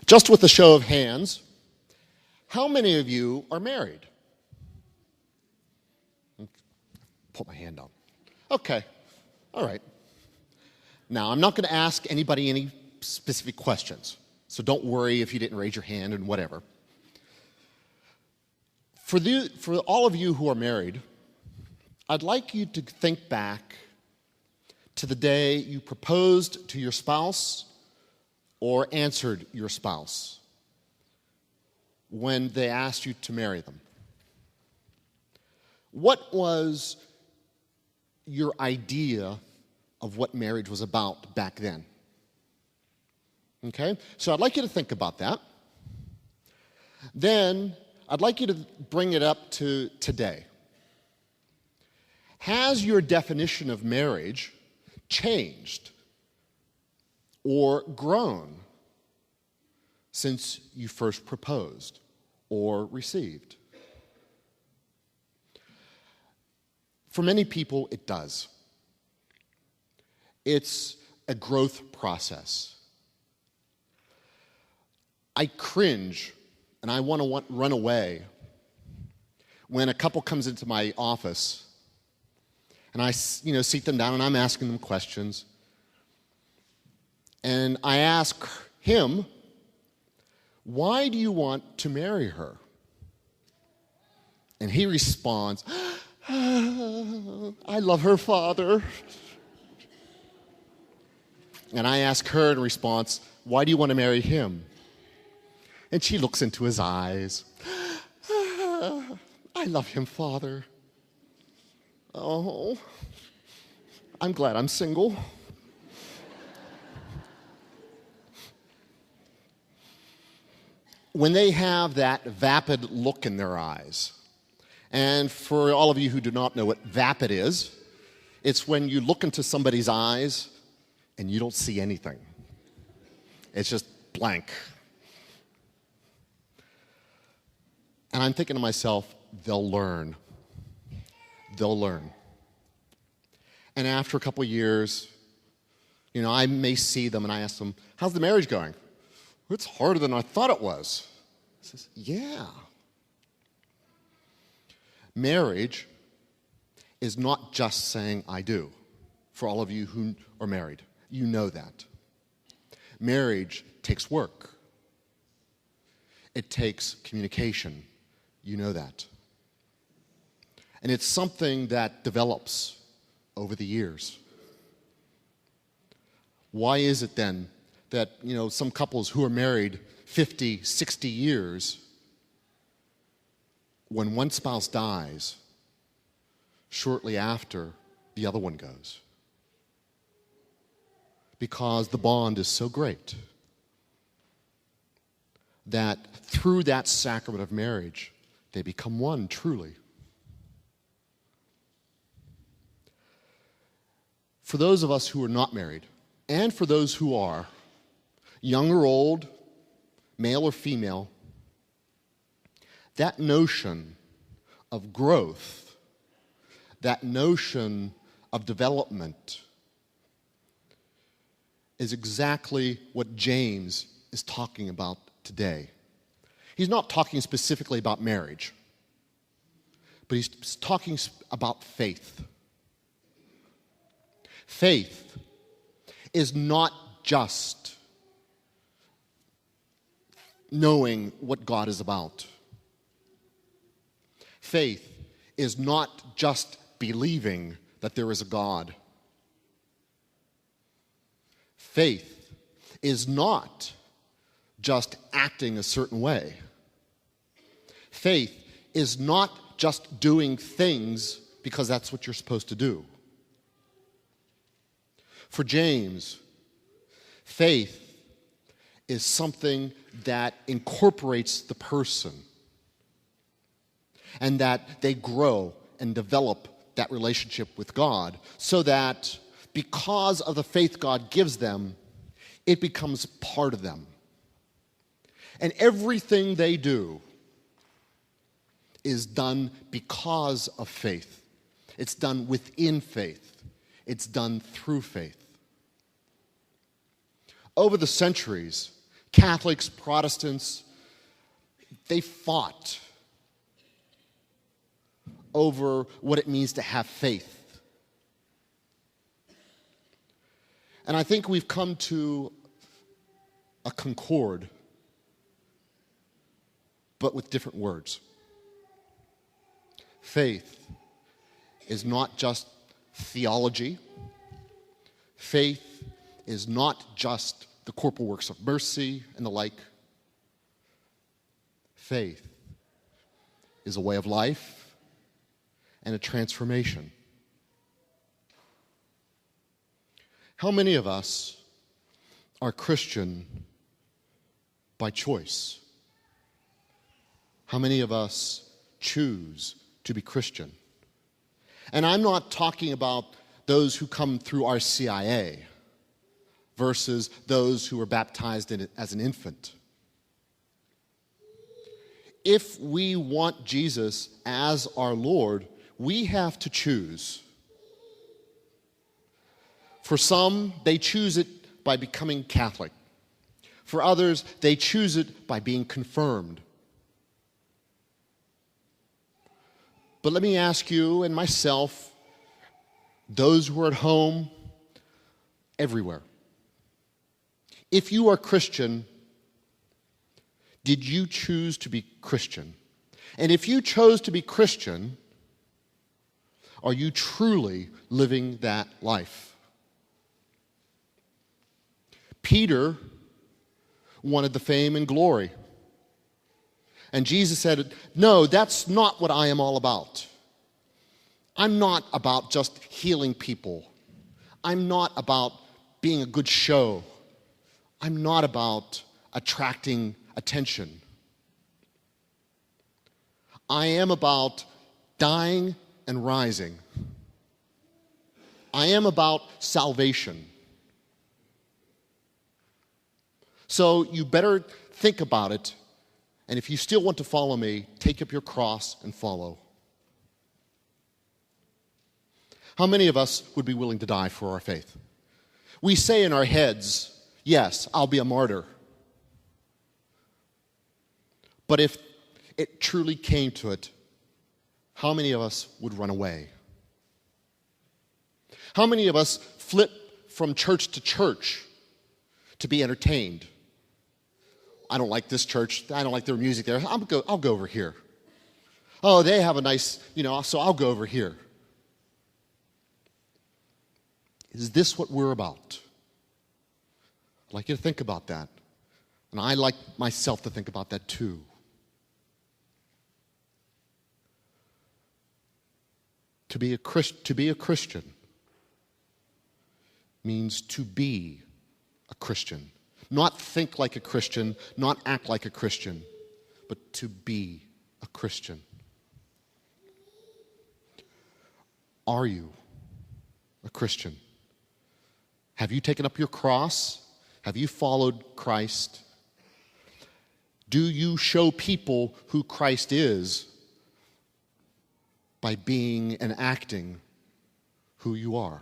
Just with a show of hands, how many of you are married? Put my hand down. Okay, all right. Now, I'm not going to ask anybody any specific questions, so don't worry if you didn't raise your hand and whatever. For all of you who are married, I'd like you to think back to the day you proposed to your spouse or answered your spouse when they asked you to marry them. What was your idea of what marriage was about back then? Okay? So I'd like you to think about that. Then I'd like you to bring it up to today. Has your definition of marriage changed or grown since you first proposed or received? For many people, it does. It's a growth process. I cringe and I want to run away when a couple comes into my office and I seat them down and I'm asking them questions. And I ask him, "Why do you want to marry her?" And he responds, "I love her father." And I ask her in response, "Why do you want to marry him?" And she looks into his eyes. "I love him, Father." Oh, I'm glad I'm single. When they have that vapid look in their eyes, and for all of you who do not know what vapid is, it's when you look into somebody's eyes and you don't see anything. It's just blank. And I'm thinking to myself, they'll learn. They'll learn. And after a couple of years, I may see them and I ask them, "How's the marriage going?" "It's harder than I thought it was." He says, "Yeah." Marriage is not just saying "I do." For all of you who are married, you know that. Marriage takes work. It takes communication. You know that. And it's something that develops over the years. Why is it then that, some couples who are married 50, 60 years, when one spouse dies, shortly after, the other one goes? Because the bond is so great that through that sacrament of marriage, they become one truly. For those of us who are not married, and for those who are, young or old, male or female, that notion of growth, that notion of development, is exactly what James is talking about today. He's not talking specifically about marriage, but he's talking about faith. Faith is not just knowing what God is about. Faith is not just believing that there is a God. Faith is not just acting a certain way. Faith is not just doing things because that's what you're supposed to do. For James, faith is something that incorporates the person and that they grow and develop that relationship with God so that because of the faith God gives them, it becomes part of them. And everything they do is done because of faith. It's done within faith. It's done through faith. Over the centuries, Catholics, Protestants, they fought over what it means to have faith. And I think we've come to a concord, but with different words. Faith is not just theology. Faith is not just the corporal works of mercy and the like. Faith is a way of life and a transformation. How many of us are Christian by choice? How many of us choose to be Christian? And I'm not talking about those who come through our CIA versus those who were baptized in it as an infant. If we want Jesus as our Lord, we have to choose. For some, they choose it by becoming Catholic. For others, they choose it by being confirmed. But let me ask you and myself, those who are at home, everywhere. If you are Christian, did you choose to be Christian? And if you chose to be Christian, are you truly living that life? Peter wanted the fame and glory. And Jesus said, no, that's not what I am all about. I'm not about just healing people. I'm not about being a good show. I'm not about attracting attention. I am about dying and rising. I am about salvation. So you better think about it. And if you still want to follow me, take up your cross and follow. How many of us would be willing to die for our faith? We say in our heads, yes, I'll be a martyr. But if it truly came to it, how many of us would run away? How many of us flip from church to church to be entertained? I don't like this church. I don't like their music there. I'll go over here. Oh, they have a nice, so I'll go over here. Is this what we're about? I'd like you to think about that. And I like myself to think about that too. To be a Christian means to be a Christian. Not think like a Christian, not act like a Christian, but to be a Christian. Are you a Christian? Have you taken up your cross? Have you followed Christ? Do you show people who Christ is by being and acting who you are?